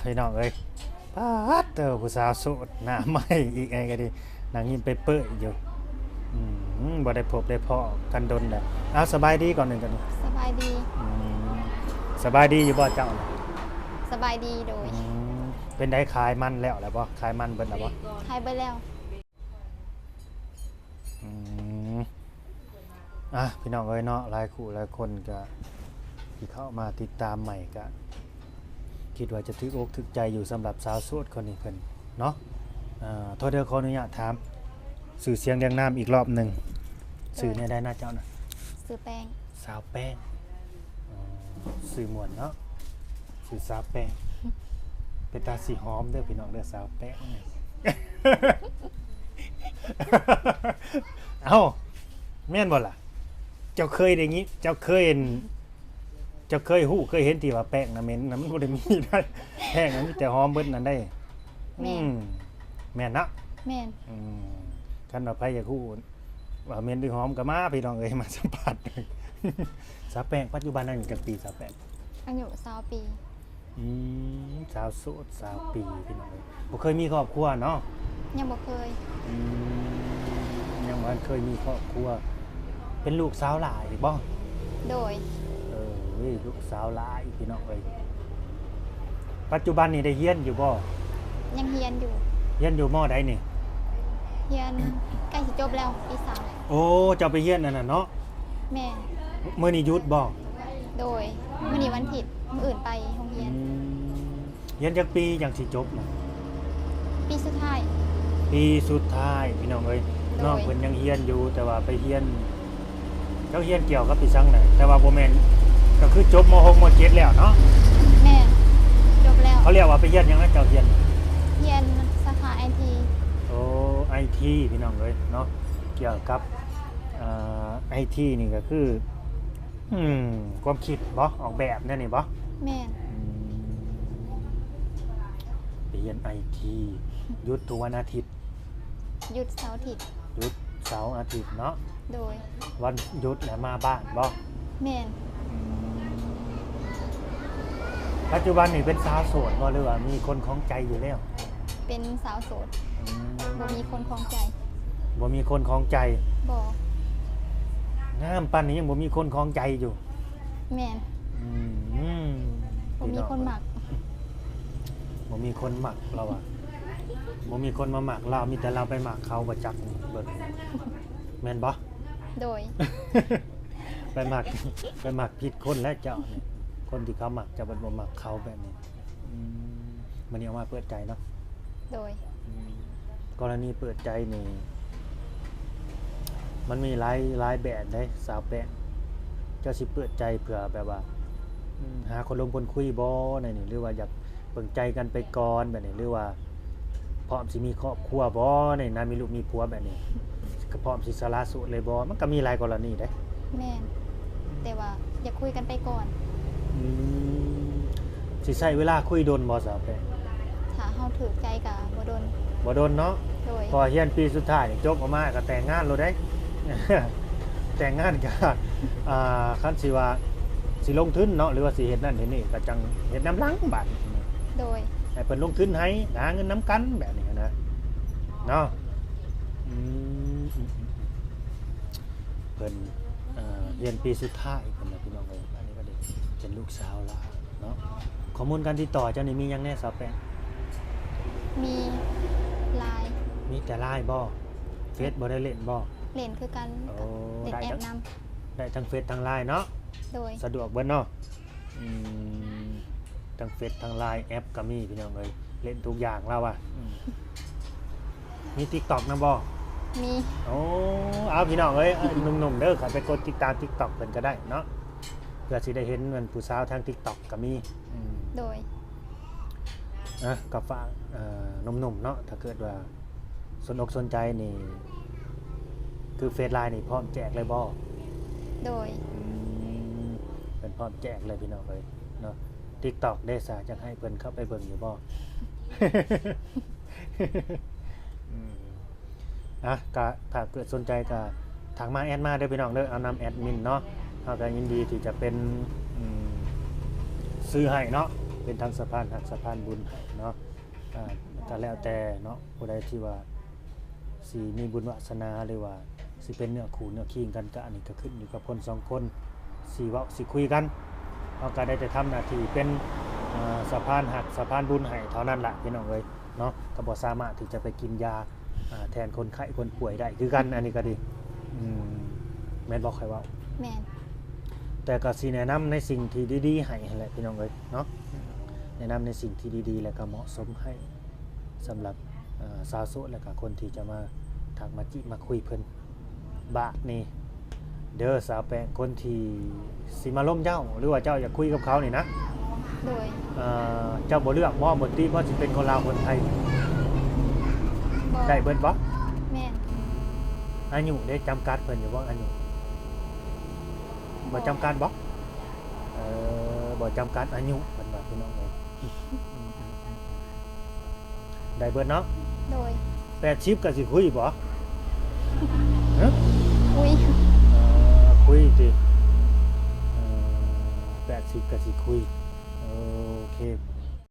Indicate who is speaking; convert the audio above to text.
Speaker 1: พี่น้องเอ้ยป๊าดผู้สาวโสดหน้าใหม่อีกไงก็ดีนางยินไปเปื้อยอยู่บ่ได้พบได้พ้อกันดนแหละสบายดีก่อนหนึ่งกัน
Speaker 2: สบายดี
Speaker 1: อืมสบายดีอยู่บ่เจ้าน่ะ
Speaker 2: สบายดีโดย
Speaker 1: เป็นได้ขายมันแล้วบ่ขายมันเบิดแล้วบ่
Speaker 2: หายไปแล้ว
Speaker 1: อืมพี่น้องเอ้ยเนาะหลายคู่หลายคนก็ที่เข้ามาติดตามใหม่ก็คิดว่าจะถึกอกถึกใจอยู่สำหรับสาวโสดคนนี้เพิ่นเนาะโทษเด้อขออนุญาตถามสื่อเสียงเรียงนามอีกรอบหนึ่งสื่อเนี่ยได้หน้าเจ้านะ
Speaker 2: ซื้อแป้ง
Speaker 1: สาวแป้งสื่อมวนเนาะสื่อสาวแป้งเป็นตาสีหอมเด้อพี่น้องเด้อสาวแป้งเอ้าแม่นบ่ล่ะเจ้าเคยได้งี้เจ้าเคยเห็นเคยเห็นที่ว่าแป้งนะเหม็นนะมันบ่ได้มีได้แป้งนั้นมีแต่หอมเบิดนั่นได้แม่นนะ
Speaker 2: แม่น
Speaker 1: คันว่าไผอยากฮู้ว่าเหม็นหรือหอมก็มาพี่น้องเอ้ยมาสัมภาษณ์สาวแป้งปัจจุบันนั้นกี่ปีสาวแป้ง
Speaker 2: อายุ20ปี
Speaker 1: สาวโสด20ปีพี่น้องเอ้ยบ่เคยมีครอบครัวเนาะ
Speaker 2: ยังบ่เคย
Speaker 1: ยังบ่เคยมีครอบครัวเป็นลูกสาวหลายบ่
Speaker 2: โดย
Speaker 1: ลูกสาวหลายพี่น้องเอ้ยปัจจุบันนี่ได้เรียนอยู่บ่
Speaker 2: ยังเรียนอยู่
Speaker 1: ม.ใดนี่
Speaker 2: เรียนใกล้สิจบแล้วปี3
Speaker 1: โอ้เจ้าไปเรียนนั่นน่ะเนาะ
Speaker 2: แม่
Speaker 1: มื้อนี้หยุดบ่
Speaker 2: โดยมื้อนี้วันผิดมื้ออื่นไปโรงเรียน
Speaker 1: เรียนจักปีจังสิจบน่ะ
Speaker 2: ปีสุดท้าย
Speaker 1: พี่น้องเอ้ยน้องเพิ่นยังเรียนอยู่แต่ว่าไปเรียนเจ้าเรียนเกี่ยวกับปีสังไหนแต่ว่าบ่แม่นก็คือจบม.6 ม.7 แล้วเนาะ
Speaker 2: แม่จบแล้ว
Speaker 1: เขาเรียกว่าไปเรียนหยังนะเจ้าเรียน
Speaker 2: สาขา IT
Speaker 1: โอ้ IT พี่น้องเอ้ยเนาะเกี่ยวกับIT นี่ก็คือความคิดบ่ออกแบบนั่นนี่บ่
Speaker 2: แม่
Speaker 1: ไปเรียน IT หยุดทุกวันอาทิตย์
Speaker 2: หยุดเสาร์อาทิตย์
Speaker 1: หยุดเสาร์อาทิตย์เนาะ
Speaker 2: โดย
Speaker 1: วันหยุดแล้วมาบ้านบ่
Speaker 2: แม่น
Speaker 1: ปัจจุบันนี่เป็นสาวโสดบ่หรือว่ามีคนของใจอยู่แล้ว
Speaker 2: เป็นสาวโสดบ่มีคนของใจ
Speaker 1: บ่มีคนของใจ
Speaker 2: บ่
Speaker 1: งามปานนี้ยังบ่มีคนของใจอยู่
Speaker 2: แม่นบ่มีคนหมัก
Speaker 1: บ่มีคนหมักเราอ่ะบ่มีคนมาหมักเรามีแต่เราไปหมักเขาบ่จักเบิ่งแม่นบ่
Speaker 2: โดย
Speaker 1: ไปหมักผิดคนแล้วเจ้านี่คนที่เขาหมักจะบ่หมักเขาแบบนี้มันนี่เอามาเปิดใจเนาะ
Speaker 2: โดย
Speaker 1: กรณีเปิดใจนี่มันมีหลายแบบได้สาวแปะเจ้าสิเปิดใจเผื่อแบบว่าหาคนลงคนคุยบ่นี่หรือว่าอยากเปิดใจกันไปก่อนแบบนี้หรือว่าพร้อมสิมีครอบครัวบ่นี่นะมีลูกมีผัวแบบนี้ก็พร้อมสิสละโสดเลยบ่มันก็มีหลายกรณีเด้
Speaker 2: แม่นแต่ว่าอยากคุยกันไปก่อน
Speaker 1: สิใช้เวลาคุยโดนบ่สาวแปะ
Speaker 2: ถ้าเฮาถือใจก็บ่
Speaker 1: โดนเนาะพอเรียนปีสุดท้ายจบออกมาก็แต่งงานแล้วได้ แต่งงานก็คันสิว่าสิลงทุนเนาะหรือว่าสิเฮ็ดนั่นเฮ็ดนี่ก็จังเฮ็ดน้ำหลังบัด
Speaker 2: โดย
Speaker 1: ให้เพิ่นลงทุนให้หาเงินน้ำกันแบบนี้นะเนาะเพิ่นเรียนปีสุดท้ายเพิ่นน่ะพี่น้องเอ้ยอันนี้ก็ได้เป็นลูกสาวลาวเนาะข้อมูลการติดต่อเจ้านี่มีหยังแน่สาวแปะ
Speaker 2: มีไลน์
Speaker 1: มีแต่ไลน์บ่เฟซบ่ได้เล่นบ่
Speaker 2: เล่นคือกันเล่นแอปนำ
Speaker 1: ได้ทั้งเฟซทั้งไลน์เนาะ
Speaker 2: โดย
Speaker 1: สะดวกเบิดเนาะทั้งเฟซทั้งไลน์แอปก็มีพี่น้องเอ้ยเล่นทุกอย่างแล้วอ่ะมี TikTok นำบ่
Speaker 2: มี
Speaker 1: เอาพี่น้องเอ้ยหนุ่มๆเด้อเข้าไปกดติดตาม TikTok เพิ่นก็ได้เนาะเพื่อสิได้เห็นเหมือนผู้สาวทาง TikTok ก็มี
Speaker 2: โดย
Speaker 1: ก็ฝากหนุ่มๆเนาะถ้าเกิดว่าสนอกสนใจนี่คือเฟซไลน์นี่พร้อมแจกเลยบ่
Speaker 2: โดย
Speaker 1: เป็นพร้อมแจกเลยพี่น้องเอ้ยเนาะ TikTok ได้ซะจังให้เพิ่นเข้าไปเบิ่งอยู่บ่ก็ถ้าเกิดสนใจก็ทักมาแอดมาเด้อพี่น้องเด้อเอานำแอดมินเนาะเฮาก็ยินดีที่จะเป็นซื้อให้เนาะ เป็นทางสะพานหักสะพานบุญให้เนาะก็แล้วแต่เนาะผู้ใดที่ว่าสิมีบุญวาสนาหรือว่าสิเป็นเนื้อคู่เนื้อคิงกันก็อันนี้ก็ขึ้นอยู่กับคนสองคนสิเว้าสิคุยกันเฮาก็ได้แต่ทำหน้าที่เป็นสะพานหักสะพานบุญให้เท่านั้นล่ะพี่น้องเอ้ยเนาะก็บ่สามารถที่จะไปกินยาแทนคนไข้คนป่วยได้คือกันอันนี้ก็ดีแม่นบ่ค่อยเว้า
Speaker 2: แม่น
Speaker 1: แต่ก็สิแนะนำในสิ่งที่ดีๆให้นั่นแหละพี่น้องเอ้ยเนาะแนะนำในสิ่งที่ดีๆและก็เหมาะสมให้สำหรับสาวโสดและก็คนที่จะมาทักมาจิมาคุยเพิ่นบะนี่เด้อสาวแปะคนที่สิมาล้มเจ้าหรือว่าเจ้าอยากคุยกับเขานี่นะ
Speaker 2: โดย
Speaker 1: เจ้าบ่เลือกบ่ตีว่าสิเป็นคนลาวคนไทย
Speaker 2: บ่
Speaker 1: ได้เบิดบ่
Speaker 2: แม่น
Speaker 1: อายุได้จำกัดเพิ่นอยู่บ่อายุบ่จำกัดบ่บ่จำกัดอายุเพิ่นว่าพี่น้องเอ้ยได้เบิดเนาะ
Speaker 2: โดย
Speaker 1: 80ก็สิคุยบ่ฮะ
Speaker 2: อุ้ย
Speaker 1: คุยสิ80ก็สิคุยโอเค